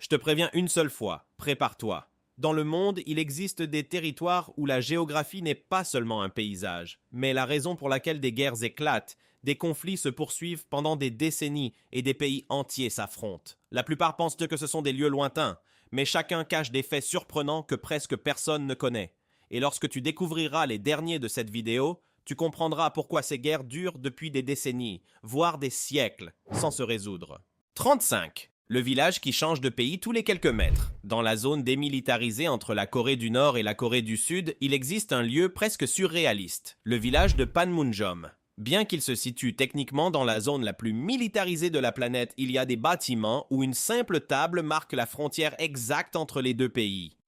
Je te préviens une seule fois, prépare-toi. Dans le monde, il existe des territoires où la géographie n'est pas seulement un paysage, mais la raison pour laquelle des guerres éclatent, des conflits se poursuivent pendant des décennies et des pays entiers s'affrontent. La plupart pensent que ce sont des lieux lointains, mais chacun cache des faits surprenants que presque personne ne connaît. Et lorsque tu découvriras les derniers de cette vidéo, tu comprendras pourquoi ces guerres durent depuis des décennies, voire des siècles, sans se résoudre. 35. Le village qui change de pays tous les quelques mètres. Dans la zone démilitarisée entre la Corée du Nord et la Corée du Sud, il existe un lieu presque surréaliste, le village de Panmunjom. Bien qu'il se situe techniquement dans la zone la plus militarisée de la planète, il y a des bâtiments où une simple table marque la frontière exacte entre les deux pays.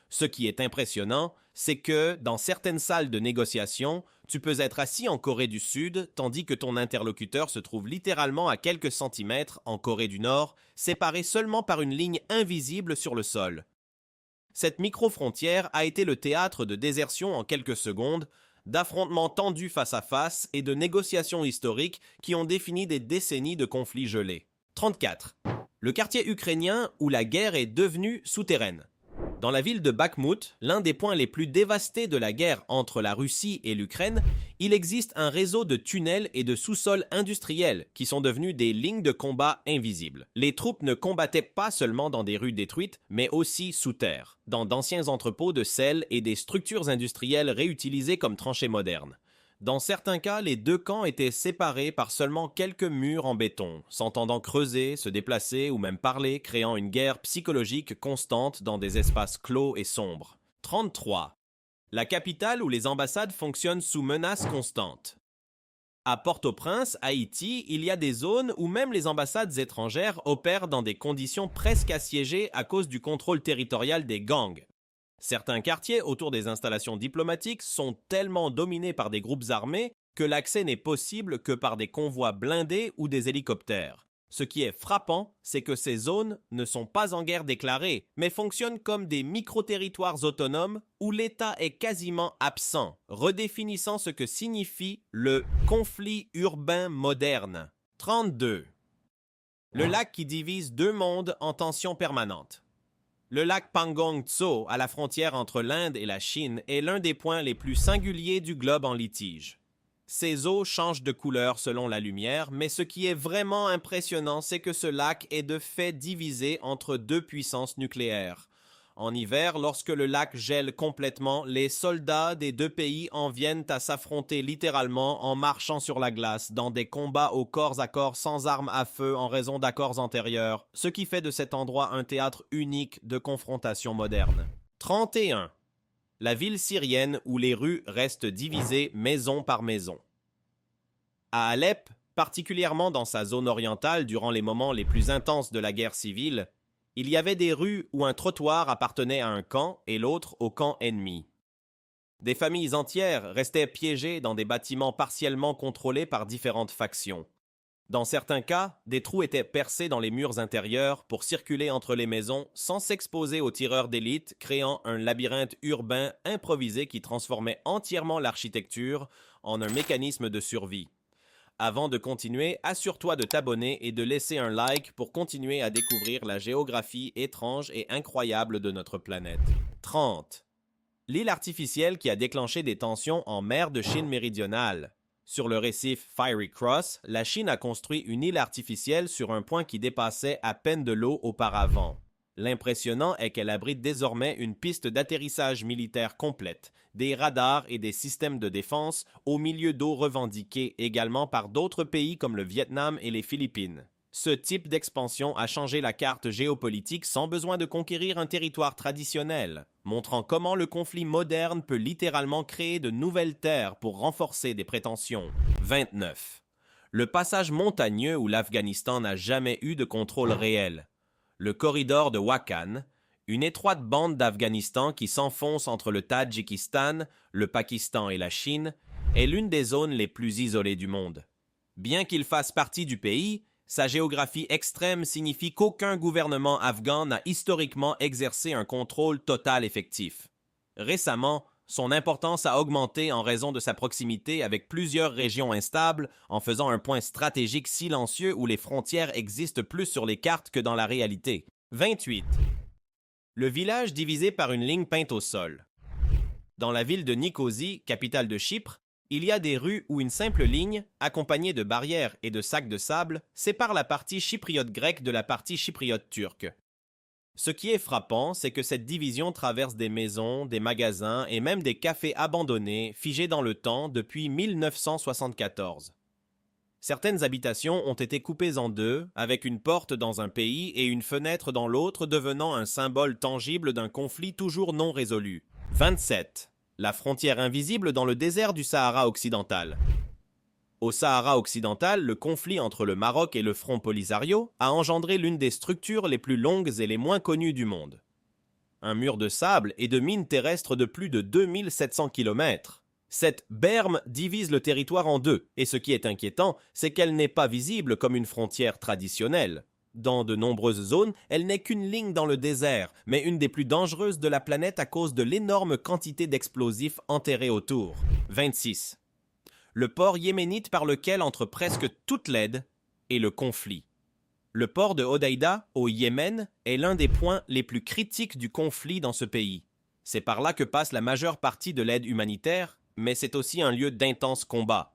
Ce qui est impressionnant, c'est que, dans certaines salles de négociation, tu peux être assis en Corée du Sud, tandis que ton interlocuteur se trouve littéralement à quelques centimètres en Corée du Nord, séparé seulement par une ligne invisible sur le sol. Cette micro-frontière a été le théâtre de désertions en quelques secondes, d'affrontements tendus face à face et de négociations historiques qui ont défini des décennies de conflits gelés. 34. Le quartier ukrainien où la guerre est devenue souterraine. Dans la ville de Bakhmout, l'un des points les plus dévastés de la guerre entre la Russie et l'Ukraine, il existe un réseau de tunnels et de sous-sols industriels qui sont devenus des lignes de combat invisibles. Les troupes ne combattaient pas seulement dans des rues détruites, mais aussi sous terre, dans d'anciens entrepôts de sel et des structures industrielles réutilisées comme tranchées modernes. Dans certains cas, les deux camps étaient séparés par seulement quelques murs en béton, s'entendant creuser, se déplacer ou même parler, créant une guerre psychologique constante dans des espaces clos et sombres. 33. La capitale où les ambassades fonctionnent sous menace constante. À Port-au-Prince, Haïti, il y a des zones où même les ambassades étrangères opèrent dans des conditions presque assiégées à cause du contrôle territorial des gangs. Certains quartiers autour des installations diplomatiques sont tellement dominés par des groupes armés que l'accès n'est possible que par des convois blindés ou des hélicoptères. Ce qui est frappant, c'est que ces zones ne sont pas en guerre déclarée, mais fonctionnent comme des micro-territoires autonomes où l'État est quasiment absent, redéfinissant ce que signifie le conflit urbain moderne. 32. Le lac qui divise deux mondes en tension permanente. Le lac Pangong Tso, à la frontière entre l'Inde et la Chine, est l'un des points les plus singuliers du globe en litige. Ses eaux changent de couleur selon la lumière, mais ce qui est vraiment impressionnant, c'est que ce lac est de fait divisé entre deux puissances nucléaires. En hiver, lorsque le lac gèle complètement, les soldats des deux pays en viennent à s'affronter littéralement en marchant sur la glace, dans des combats au corps à corps sans armes à feu en raison d'accords antérieurs, ce qui fait de cet endroit un théâtre unique de confrontation moderne. 31. La ville syrienne où les rues restent divisées maison par maison. À Alep, particulièrement dans sa zone orientale durant les moments les plus intenses de la guerre civile, il y avait des rues où un trottoir appartenait à un camp et l'autre au camp ennemi. Des familles entières restaient piégées dans des bâtiments partiellement contrôlés par différentes factions. Dans certains cas, des trous étaient percés dans les murs intérieurs pour circuler entre les maisons sans s'exposer aux tireurs d'élite, créant un labyrinthe urbain improvisé qui transformait entièrement l'architecture en un mécanisme de survie. Avant de continuer, assure-toi de t'abonner et de laisser un like pour continuer à découvrir la géographie étrange et incroyable de notre planète. 30. L'île artificielle qui a déclenché des tensions en mer de Chine méridionale. Sur le récif Fiery Cross, la Chine a construit une île artificielle sur un point qui dépassait à peine de l'eau auparavant. L'impressionnant est qu'elle abrite désormais une piste d'atterrissage militaire complète, des radars et des systèmes de défense au milieu d'eau revendiqués également par d'autres pays comme le Vietnam et les Philippines. Ce type d'expansion a changé la carte géopolitique sans besoin de conquérir un territoire traditionnel, montrant comment le conflit moderne peut littéralement créer de nouvelles terres pour renforcer des prétentions. 29. Le passage montagneux où l'Afghanistan n'a jamais eu de contrôle réel. Le corridor de Wakhan, une étroite bande d'Afghanistan qui s'enfonce entre le Tadjikistan, le Pakistan et la Chine, est l'une des zones les plus isolées du monde. Bien qu'il fasse partie du pays, sa géographie extrême signifie qu'aucun gouvernement afghan n'a historiquement exercé un contrôle total effectif. Récemment, son importance a augmenté en raison de sa proximité avec plusieurs régions instables, en faisant un point stratégique silencieux où les frontières existent plus sur les cartes que dans la réalité. 28. Le village divisé par une ligne peinte au sol. Dans la ville de Nicosie, capitale de Chypre, il y a des rues où une simple ligne, accompagnée de barrières et de sacs de sable, sépare la partie chypriote grecque de la partie chypriote turque. Ce qui est frappant, c'est que cette division traverse des maisons, des magasins et même des cafés abandonnés, figés dans le temps depuis 1974. Certaines habitations ont été coupées en deux, avec une porte dans un pays et une fenêtre dans l'autre, devenant un symbole tangible d'un conflit toujours non résolu. 27. La frontière invisible dans le désert du Sahara occidental. Au Sahara occidental, le conflit entre le Maroc et le Front Polisario a engendré l'une des structures les plus longues et les moins connues du monde. Un mur de sable et de mines terrestres de plus de 2700 km. Cette berme divise le territoire en deux, et ce qui est inquiétant, c'est qu'elle n'est pas visible comme une frontière traditionnelle. Dans de nombreuses zones, elle n'est qu'une ligne dans le désert, mais une des plus dangereuses de la planète à cause de l'énorme quantité d'explosifs enterrés autour. 26. Le port yéménite par lequel entre presque toute l'aide et le conflit. Le port de Hodeïda, au Yémen, est l'un des points les plus critiques du conflit dans ce pays. C'est par là que passe la majeure partie de l'aide humanitaire, mais c'est aussi un lieu d'intenses combats.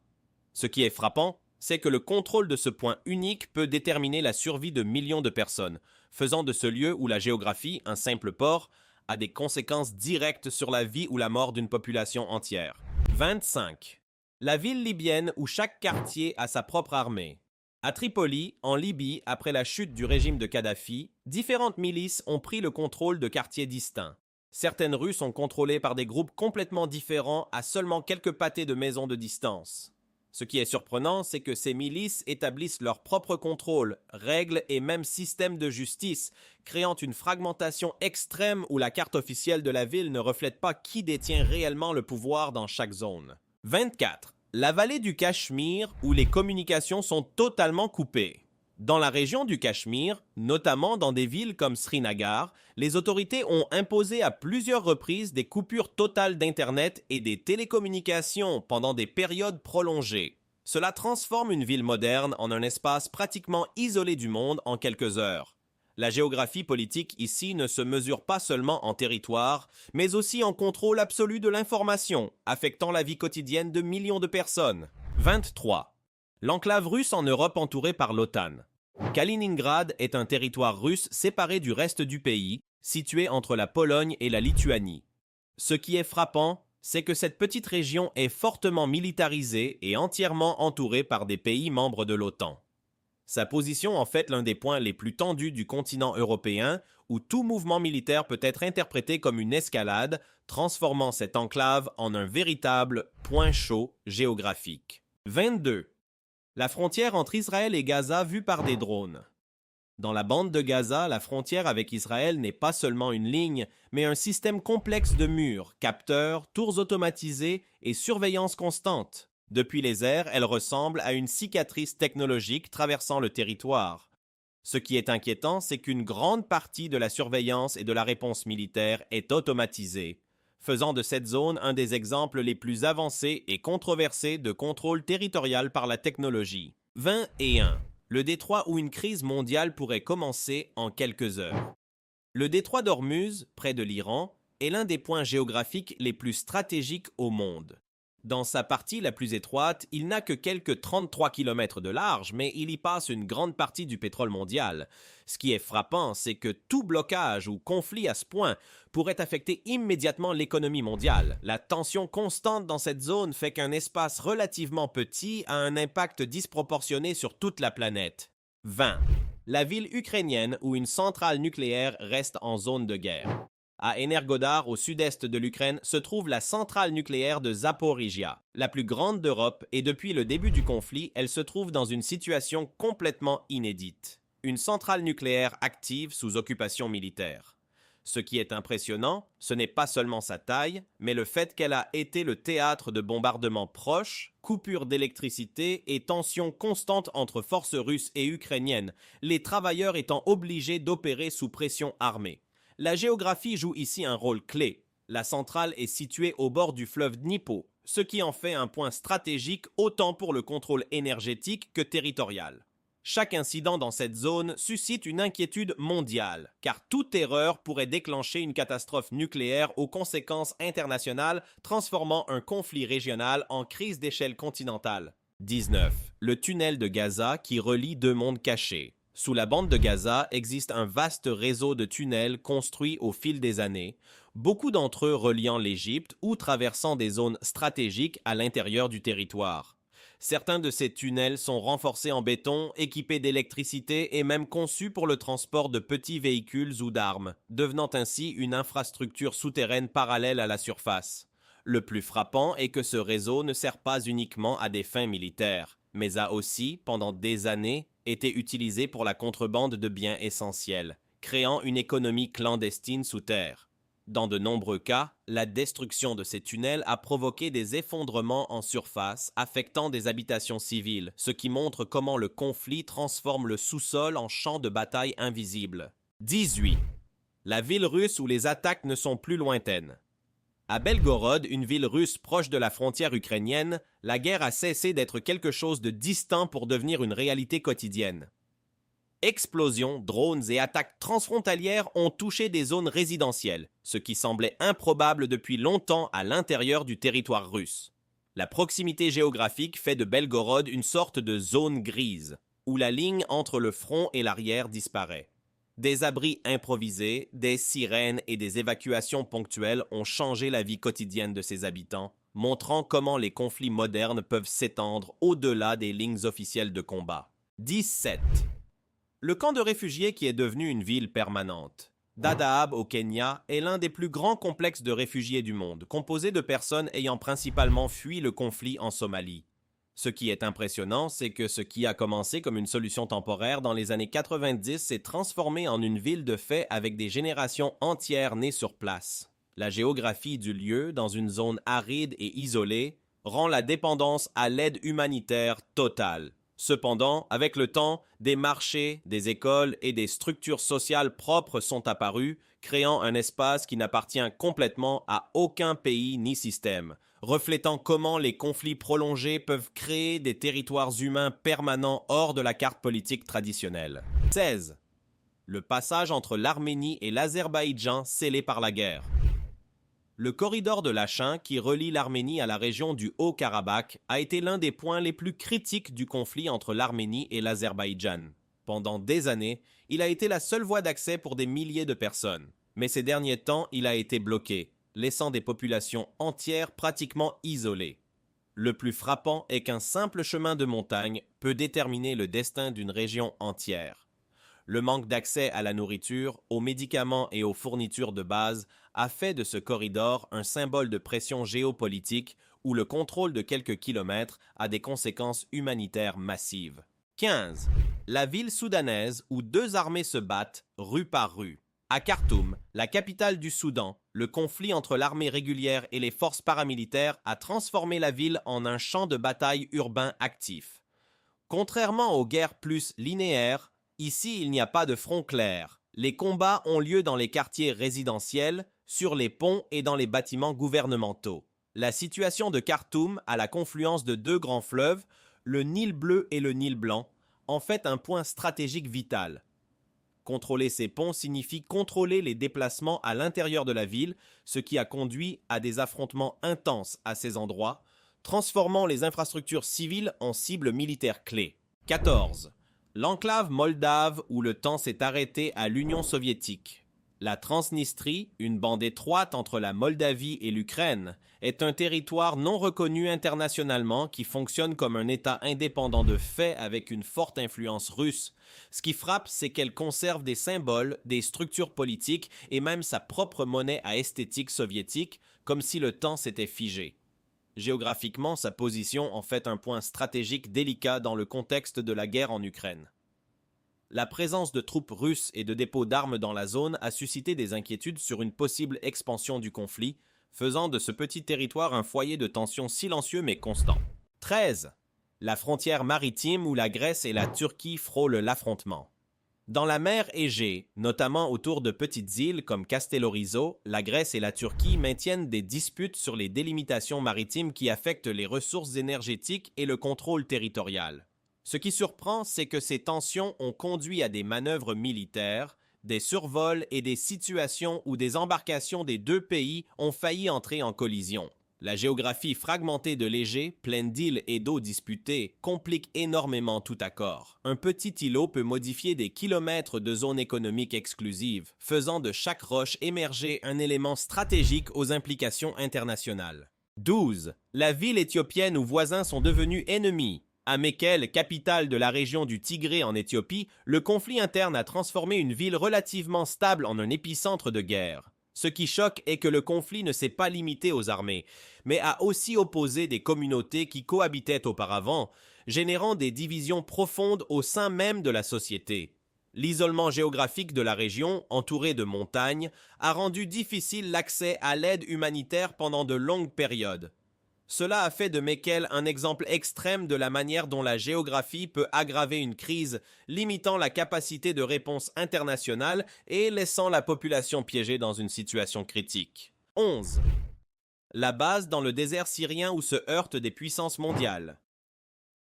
Ce qui est frappant, c'est que le contrôle de ce point unique peut déterminer la survie de millions de personnes, faisant de ce lieu où la géographie, un simple port, a des conséquences directes sur la vie ou la mort d'une population entière. 25. La ville libyenne où chaque quartier a sa propre armée. À Tripoli, en Libye, après la chute du régime de Kadhafi, différentes milices ont pris le contrôle de quartiers distincts. Certaines rues sont contrôlées par des groupes complètement différents à seulement quelques pâtés de maisons de distance. Ce qui est surprenant, c'est que ces milices établissent leur propre contrôle, règles et même système de justice, créant une fragmentation extrême où la carte officielle de la ville ne reflète pas qui détient réellement le pouvoir dans chaque zone. 24. La vallée du Cachemire où les communications sont totalement coupées. Dans la région du Cachemire, notamment dans des villes comme Srinagar, les autorités ont imposé à plusieurs reprises des coupures totales d'Internet et des télécommunications pendant des périodes prolongées. Cela transforme une ville moderne en un espace pratiquement isolé du monde en quelques heures. La géographie politique ici ne se mesure pas seulement en territoire, mais aussi en contrôle absolu de l'information, affectant la vie quotidienne de millions de personnes. 23. L'enclave russe en Europe entourée par l'OTAN. Kaliningrad est un territoire russe séparé du reste du pays, situé entre la Pologne et la Lituanie. Ce qui est frappant, c'est que cette petite région est fortement militarisée et entièrement entourée par des pays membres de l'OTAN. Sa position en fait l'un des points les plus tendus du continent européen, où tout mouvement militaire peut être interprété comme une escalade, transformant cette enclave en un véritable point chaud géographique. 22. La frontière entre Israël et Gaza vue par des drones. Dans la bande de Gaza, la frontière avec Israël n'est pas seulement une ligne, mais un système complexe de murs, capteurs, tours automatisés et surveillance constante. Depuis les airs, elle ressemble à une cicatrice technologique traversant le territoire. Ce qui est inquiétant, c'est qu'une grande partie de la surveillance et de la réponse militaire est automatisée, faisant de cette zone un des exemples les plus avancés et controversés de contrôle territorial par la technologie. 21. Le détroit où une crise mondiale pourrait commencer en quelques heures. Le détroit d'Ormuz, près de l'Iran, est l'un des points géographiques les plus stratégiques au monde. Dans sa partie la plus étroite, il n'a que quelques 33 km de large, mais il y passe une grande partie du pétrole mondial. Ce qui est frappant, c'est que tout blocage ou conflit à ce point pourrait affecter immédiatement l'économie mondiale. La tension constante dans cette zone fait qu'un espace relativement petit a un impact disproportionné sur toute la planète. 20. La ville ukrainienne où une centrale nucléaire reste en zone de guerre. À Energodar, au sud-est de l'Ukraine, se trouve la centrale nucléaire de Zaporizhia, la plus grande d'Europe, et depuis le début du conflit, elle se trouve dans une situation complètement inédite. Une centrale nucléaire active sous occupation militaire. Ce qui est impressionnant, ce n'est pas seulement sa taille, mais le fait qu'elle a été le théâtre de bombardements proches, coupures d'électricité et tensions constantes entre forces russes et ukrainiennes, les travailleurs étant obligés d'opérer sous pression armée. La géographie joue ici un rôle clé. La centrale est située au bord du fleuve Dnipro, ce qui en fait un point stratégique autant pour le contrôle énergétique que territorial. Chaque incident dans cette zone suscite une inquiétude mondiale, car toute erreur pourrait déclencher une catastrophe nucléaire aux conséquences internationales, transformant un conflit régional en crise d'échelle continentale. 19. Le tunnel de Gaza qui relie deux mondes cachés. Sous la bande de Gaza existe un vaste réseau de tunnels construits au fil des années, beaucoup d'entre eux reliant l'Égypte ou traversant des zones stratégiques à l'intérieur du territoire. Certains de ces tunnels sont renforcés en béton, équipés d'électricité et même conçus pour le transport de petits véhicules ou d'armes, devenant ainsi une infrastructure souterraine parallèle à la surface. Le plus frappant est que ce réseau ne sert pas uniquement à des fins militaires, mais a aussi, pendant des années, été utilisé pour la contrebande de biens essentiels, créant une économie clandestine sous terre. Dans de nombreux cas, la destruction de ces tunnels a provoqué des effondrements en surface affectant des habitations civiles, ce qui montre comment le conflit transforme le sous-sol en champ de bataille invisible. 18. La ville russe où les attaques ne sont plus lointaines. À Belgorod, une ville russe proche de la frontière ukrainienne, la guerre a cessé d'être quelque chose de distant pour devenir une réalité quotidienne. Explosions, drones et attaques transfrontalières ont touché des zones résidentielles, ce qui semblait improbable depuis longtemps à l'intérieur du territoire russe. La proximité géographique fait de Belgorod une sorte de zone grise, où la ligne entre le front et l'arrière disparaît. Des abris improvisés, des sirènes et des évacuations ponctuelles ont changé la vie quotidienne de ses habitants, montrant comment les conflits modernes peuvent s'étendre au-delà des lignes officielles de combat. 17. Le camp de réfugiés qui est devenu une ville permanente. Dadaab au Kenya est l'un des plus grands complexes de réfugiés du monde, composé de personnes ayant principalement fui le conflit en Somalie. Ce qui est impressionnant, c'est que ce qui a commencé comme une solution temporaire dans les années 90 s'est transformé en une ville de fait avec des générations entières nées sur place. La géographie du lieu, dans une zone aride et isolée, rend la dépendance à l'aide humanitaire totale. Cependant, avec le temps, des marchés, des écoles et des structures sociales propres sont apparus, créant un espace qui n'appartient complètement à aucun pays ni système, reflétant comment les conflits prolongés peuvent créer des territoires humains permanents hors de la carte politique traditionnelle. 16. Le passage entre l'Arménie et l'Azerbaïdjan scellé par la guerre. Le corridor de Lachin, qui relie l'Arménie à la région du Haut-Karabakh, a été l'un des points les plus critiques du conflit entre l'Arménie et l'Azerbaïdjan. Pendant des années, il a été la seule voie d'accès pour des milliers de personnes. Mais ces derniers temps, il a été bloqué, laissant des populations entières pratiquement isolées. Le plus frappant est qu'un simple chemin de montagne peut déterminer le destin d'une région entière. Le manque d'accès à la nourriture, aux médicaments et aux fournitures de base a fait de ce corridor un symbole de pression géopolitique où le contrôle de quelques kilomètres a des conséquences humanitaires massives. 15. La ville soudanaise où deux armées se battent, rue par rue. À Khartoum, la capitale du Soudan, le conflit entre l'armée régulière et les forces paramilitaires a transformé la ville en un champ de bataille urbain actif. Contrairement aux guerres plus linéaires, ici il n'y a pas de front clair. Les combats ont lieu dans les quartiers résidentiels, sur les ponts et dans les bâtiments gouvernementaux. La situation de Khartoum, à la confluence de deux grands fleuves, le Nil bleu et le Nil blanc, en fait un point stratégique vital. Contrôler ces ponts signifie contrôler les déplacements à l'intérieur de la ville, ce qui a conduit à des affrontements intenses à ces endroits, transformant les infrastructures civiles en cibles militaires clés. 14. L'enclave moldave où le temps s'est arrêté à l'Union soviétique. La Transnistrie, une bande étroite entre la Moldavie et l'Ukraine, est un territoire non reconnu internationalement qui fonctionne comme un État indépendant de fait avec une forte influence russe. Ce qui frappe, c'est qu'elle conserve des symboles, des structures politiques et même sa propre monnaie à esthétique soviétique, comme si le temps s'était figé. Géographiquement, sa position en fait un point stratégique délicat dans le contexte de la guerre en Ukraine. La présence de troupes russes et de dépôts d'armes dans la zone a suscité des inquiétudes sur une possible expansion du conflit, faisant de ce petit territoire un foyer de tensions silencieux mais constant. 13. La frontière maritime où la Grèce et la Turquie frôlent l'affrontement. Dans la mer Égée, notamment autour de petites îles comme Castellorizo, la Grèce et la Turquie maintiennent des disputes sur les délimitations maritimes qui affectent les ressources énergétiques et le contrôle territorial. Ce qui surprend, c'est que ces tensions ont conduit à des manœuvres militaires, des survols et des situations où des embarcations des deux pays ont failli entrer en collision. La géographie fragmentée de l'Égée, pleine d'îles et d'eaux disputées, complique énormément tout accord. Un petit îlot peut modifier des kilomètres de zone économique exclusive, faisant de chaque roche émerger un élément stratégique aux implications internationales. 12. La ville éthiopienne où voisins sont devenus ennemis. À Mekelle, capitale de la région du Tigré en Éthiopie, le conflit interne a transformé une ville relativement stable en un épicentre de guerre. Ce qui choque est que le conflit ne s'est pas limité aux armées, mais a aussi opposé des communautés qui cohabitaient auparavant, générant des divisions profondes au sein même de la société. L'isolement géographique de la région, entourée de montagnes, a rendu difficile l'accès à l'aide humanitaire pendant de longues périodes. Cela a fait de Mekelle un exemple extrême de la manière dont la géographie peut aggraver une crise, limitant la capacité de réponse internationale et laissant la population piégée dans une situation critique. 11. La base dans le désert syrien où se heurtent des puissances mondiales.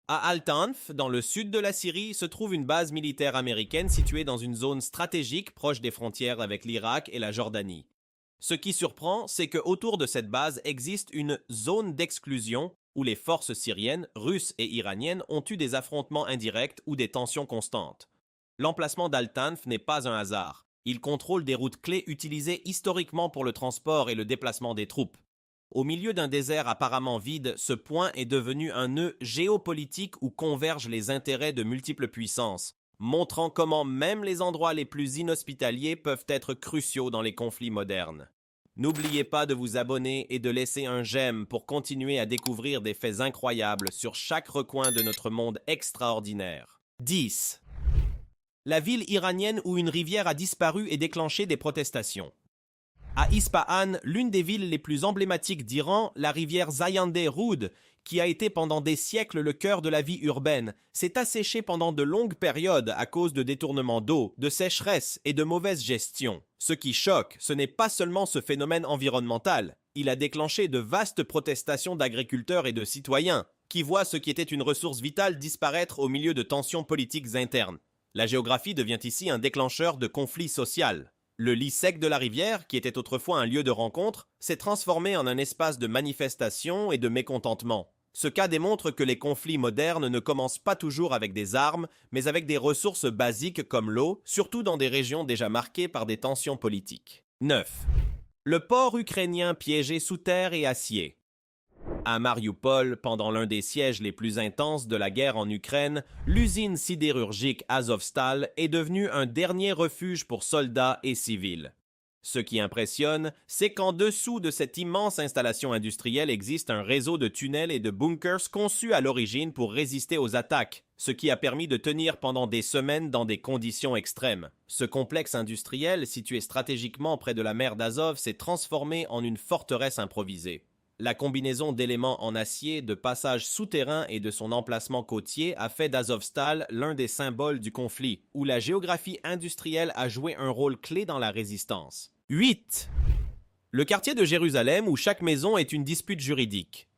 À Al-Tanf, dans le sud de la Syrie, se trouve une base militaire américaine située dans une zone stratégique proche des frontières avec l'Irak et la Jordanie. Ce qui surprend, c'est qu'autour de cette base existe une zone d'exclusion où les forces syriennes, russes et iraniennes ont eu des affrontements indirects ou des tensions constantes. L'emplacement d'Al-Tanf n'est pas un hasard. Il contrôle des routes clés utilisées historiquement pour le transport et le déplacement des troupes. Au milieu d'un désert apparemment vide, ce point est devenu un nœud géopolitique où convergent les intérêts de multiples puissances, montrant comment même les endroits les plus inhospitaliers peuvent être cruciaux dans les conflits modernes. N'oubliez pas de vous abonner et de laisser un j'aime pour continuer à découvrir des faits incroyables sur chaque recoin de notre monde extraordinaire. 10. La ville iranienne où une rivière a disparu et déclenché des protestations. À Ispahan, l'une des villes les plus emblématiques d'Iran, la rivière Zayandeh-Roud, qui a été pendant des siècles le cœur de la vie urbaine, s'est asséchée pendant de longues périodes à cause de détournements d'eau, de sécheresse et de mauvaise gestion. Ce qui choque, ce n'est pas seulement ce phénomène environnemental. Il a déclenché de vastes protestations d'agriculteurs et de citoyens, qui voient ce qui était une ressource vitale disparaître au milieu de tensions politiques internes. La géographie devient ici un déclencheur de conflits sociaux. Le lit sec de la rivière, qui était autrefois un lieu de rencontre, s'est transformé en un espace de manifestation et de mécontentement. Ce cas démontre que les conflits modernes ne commencent pas toujours avec des armes, mais avec des ressources basiques comme l'eau, surtout dans des régions déjà marquées par des tensions politiques. 9. Le port ukrainien piégé sous terre et acier. À Mariupol, pendant l'un des sièges les plus intenses de la guerre en Ukraine, l'usine sidérurgique Azovstal est devenue un dernier refuge pour soldats et civils. Ce qui impressionne, c'est qu'en dessous de cette immense installation industrielle existe un réseau de tunnels et de bunkers conçus à l'origine pour résister aux attaques, ce qui a permis de tenir pendant des semaines dans des conditions extrêmes. Ce complexe industriel, situé stratégiquement près de la mer d'Azov, s'est transformé en une forteresse improvisée. La combinaison d'éléments en acier, de passages souterrains et de son emplacement côtier a fait d'Azovstal l'un des symboles du conflit, où la géographie industrielle a joué un rôle clé dans la résistance. 8. Le quartier de Jérusalem où chaque maison est une dispute juridique.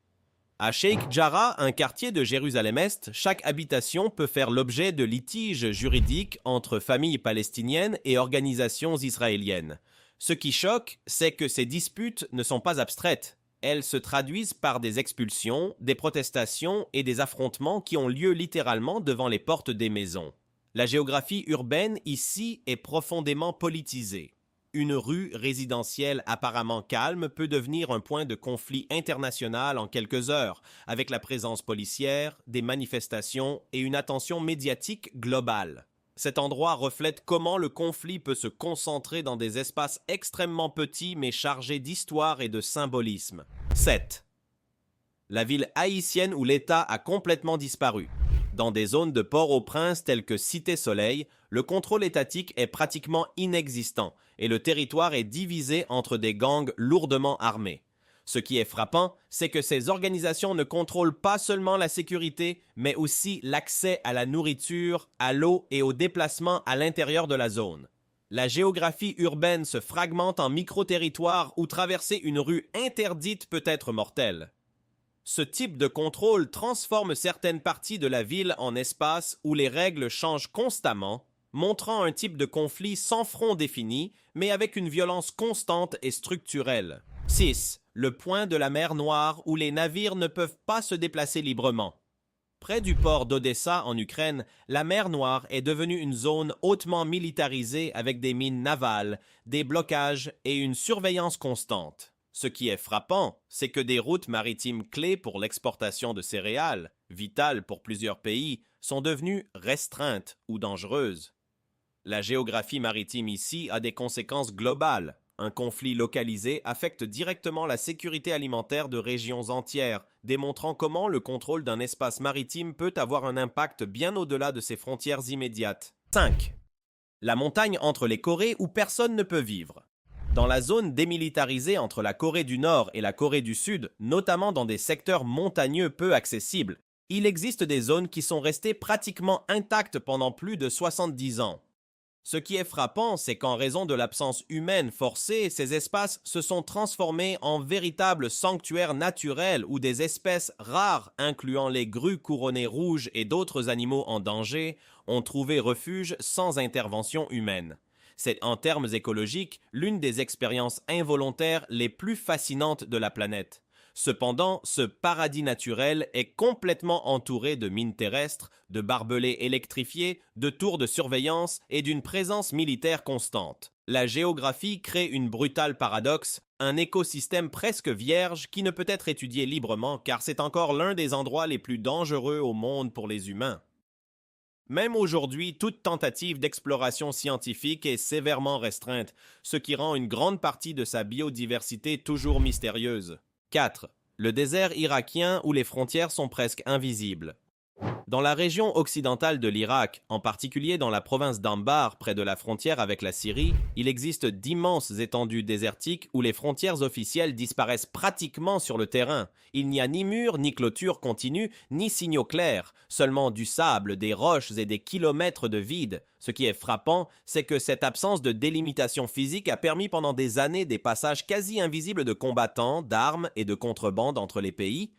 À Sheikh Jarrah, un quartier de Jérusalem-Est, chaque habitation peut faire l'objet de litiges juridiques entre familles palestiniennes et organisations israéliennes. Ce qui choque, c'est que ces disputes ne sont pas abstraites. Elles se traduisent par des expulsions, des protestations et des affrontements qui ont lieu littéralement devant les portes des maisons. La géographie urbaine ici est profondément politisée. Une rue résidentielle apparemment calme peut devenir un point de conflit international en quelques heures, avec la présence policière, des manifestations et une attention médiatique globale. Cet endroit reflète comment le conflit peut se concentrer dans des espaces extrêmement petits mais chargés d'histoire et de symbolisme. 7. La ville haïtienne où l'État a complètement disparu. Dans des zones de Port-au-Prince telles que Cité-Soleil, le contrôle étatique est pratiquement inexistant et le territoire est divisé entre des gangs lourdement armés. Ce qui est frappant, c'est que ces organisations ne contrôlent pas seulement la sécurité, mais aussi l'accès à la nourriture, à l'eau et aux déplacements à l'intérieur de la zone. La géographie urbaine se fragmente en micro-territoires où traverser une rue interdite peut être mortelle. Ce type de contrôle transforme certaines parties de la ville en espaces où les règles changent constamment, montrant un type de conflit sans front défini, mais avec une violence constante et structurelle. 6. Le point de la mer Noire où les navires ne peuvent pas se déplacer librement. Près du port d'Odessa en Ukraine, la mer Noire est devenue une zone hautement militarisée avec des mines navales, des blocages et une surveillance constante. Ce qui est frappant, c'est que des routes maritimes clés pour l'exportation de céréales, vitales pour plusieurs pays, sont devenues restreintes ou dangereuses. La géographie maritime ici a des conséquences globales. Un conflit localisé affecte directement la sécurité alimentaire de régions entières, démontrant comment le contrôle d'un espace maritime peut avoir un impact bien au-delà de ses frontières immédiates. 5. La montagne entre les Corées où personne ne peut vivre. Dans la zone démilitarisée entre la Corée du Nord et la Corée du Sud, notamment dans des secteurs montagneux peu accessibles, il existe des zones qui sont restées pratiquement intactes pendant plus de 70 ans. Ce qui est frappant, c'est qu'en raison de l'absence humaine forcée, ces espaces se sont transformés en véritables sanctuaires naturels où des espèces rares, incluant les grues couronnées rouges et d'autres animaux en danger, ont trouvé refuge sans intervention humaine. C'est en termes écologiques l'une des expériences involontaires les plus fascinantes de la planète. Cependant, ce paradis naturel est complètement entouré de mines terrestres, de barbelés électrifiés, de tours de surveillance et d'une présence militaire constante. La géographie crée une brutale paradoxe, un écosystème presque vierge qui ne peut être étudié librement car c'est encore l'un des endroits les plus dangereux au monde pour les humains. Même aujourd'hui, toute tentative d'exploration scientifique est sévèrement restreinte, ce qui rend une grande partie de sa biodiversité toujours mystérieuse. 4. Le désert irakien où les frontières sont presque invisibles. Dans la région occidentale de l'Irak, en particulier dans la province d'Anbar, près de la frontière avec la Syrie, il existe d'immenses étendues désertiques où les frontières officielles disparaissent pratiquement sur le terrain. Il n'y a ni murs, ni clôtures continues, ni signaux clairs, seulement du sable, des roches et des kilomètres de vide. Ce qui est frappant, c'est que cette absence de délimitation physique a permis pendant des années des passages quasi invisibles de combattants, d'armes et de contrebande entre les pays.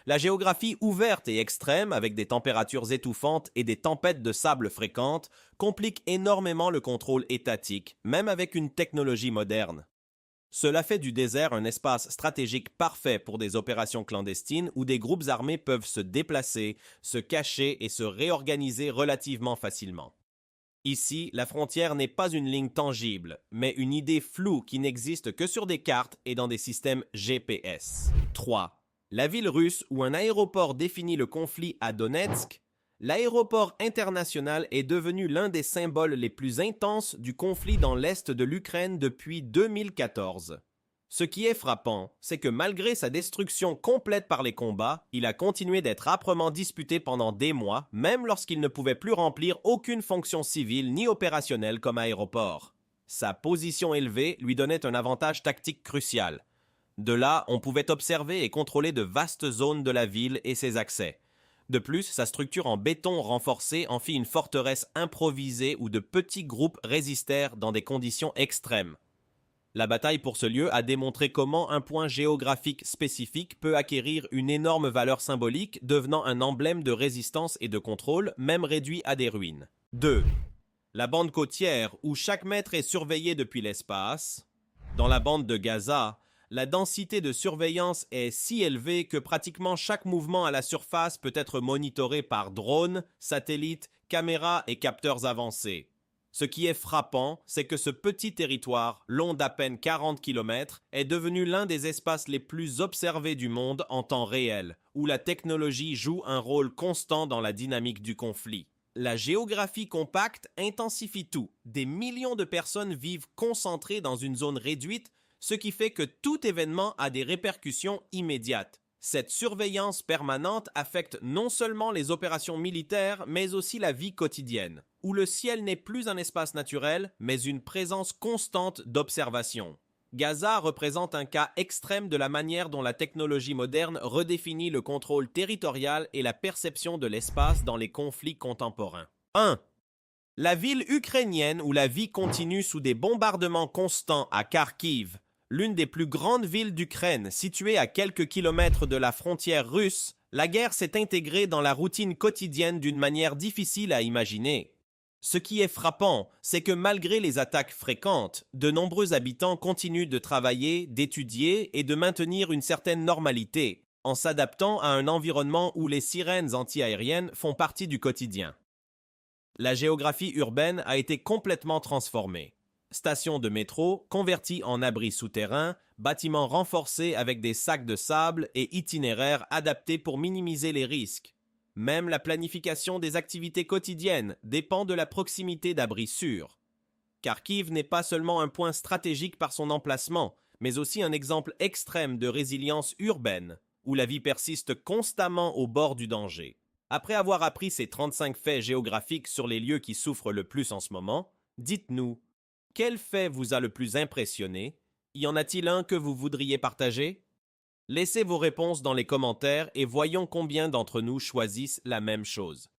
La géographie ouverte et extrême, avec des températures étouffantes et des tempêtes de sable fréquentes, complique énormément le contrôle étatique, même avec une technologie moderne. Cela fait du désert un espace stratégique parfait pour des opérations clandestines où des groupes armés peuvent se déplacer, se cacher et se réorganiser relativement facilement. Ici, la frontière n'est pas une ligne tangible, mais une idée floue qui n'existe que sur des cartes et dans des systèmes GPS. 3. La ville russe où un aéroport définit le conflit à Donetsk, l'aéroport international est devenu l'un des symboles les plus intenses du conflit dans l'est de l'Ukraine depuis 2014. Ce qui est frappant, c'est que malgré sa destruction complète par les combats, il a continué d'être âprement disputé pendant des mois, même lorsqu'il ne pouvait plus remplir aucune fonction civile ni opérationnelle comme aéroport. Sa position élevée lui donnait un avantage tactique crucial. De là, on pouvait observer et contrôler de vastes zones de la ville et ses accès. De plus, sa structure en béton renforcé en fit une forteresse improvisée où de petits groupes résistèrent dans des conditions extrêmes. La bataille pour ce lieu a démontré comment un point géographique spécifique peut acquérir une énorme valeur symbolique, devenant un emblème de résistance et de contrôle, même réduit à des ruines. 2. La bande côtière, où chaque mètre est surveillé depuis l'espace. Dans la bande de Gaza, la densité de surveillance est si élevée que pratiquement chaque mouvement à la surface peut être monitoré par drones, satellites, caméras et capteurs avancés. Ce qui est frappant, c'est que ce petit territoire, long d'à peine 40 km, est devenu l'un des espaces les plus observés du monde en temps réel, où la technologie joue un rôle constant dans la dynamique du conflit. La géographie compacte intensifie tout. Des millions de personnes vivent concentrées dans une zone réduite, ce qui fait que tout événement a des répercussions immédiates. Cette surveillance permanente affecte non seulement les opérations militaires, mais aussi la vie quotidienne, où le ciel n'est plus un espace naturel, mais une présence constante d'observation. Gaza représente un cas extrême de la manière dont la technologie moderne redéfinit le contrôle territorial et la perception de l'espace dans les conflits contemporains. 1. La ville ukrainienne où la vie continue sous des bombardements constants à Kharkiv. L'une des plus grandes villes d'Ukraine, située à quelques kilomètres de la frontière russe, la guerre s'est intégrée dans la routine quotidienne d'une manière difficile à imaginer. Ce qui est frappant, c'est que malgré les attaques fréquentes, de nombreux habitants continuent de travailler, d'étudier et de maintenir une certaine normalité, en s'adaptant à un environnement où les sirènes antiaériennes font partie du quotidien. La géographie urbaine a été complètement transformée. Stations de métro converties en abris souterrains, bâtiments renforcés avec des sacs de sable et itinéraires adaptés pour minimiser les risques. Même la planification des activités quotidiennes dépend de la proximité d'abris sûrs. Kharkiv n'est pas seulement un point stratégique par son emplacement, mais aussi un exemple extrême de résilience urbaine, où la vie persiste constamment au bord du danger. Après avoir appris ces 35 faits géographiques sur les lieux qui souffrent le plus en ce moment, dites-nous, quel fait vous a le plus impressionné? Y en a-t-il un que vous voudriez partager? Laissez vos réponses dans les commentaires et voyons combien d'entre nous choisissent la même chose.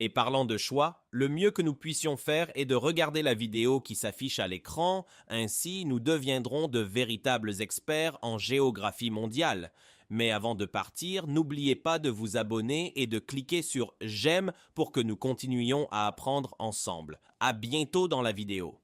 Et parlant de choix, le mieux que nous puissions faire est de regarder la vidéo qui s'affiche à l'écran, ainsi nous deviendrons de véritables experts en géographie mondiale. Mais avant de partir, n'oubliez pas de vous abonner et de cliquer sur j'aime pour que nous continuions à apprendre ensemble. À bientôt dans la vidéo.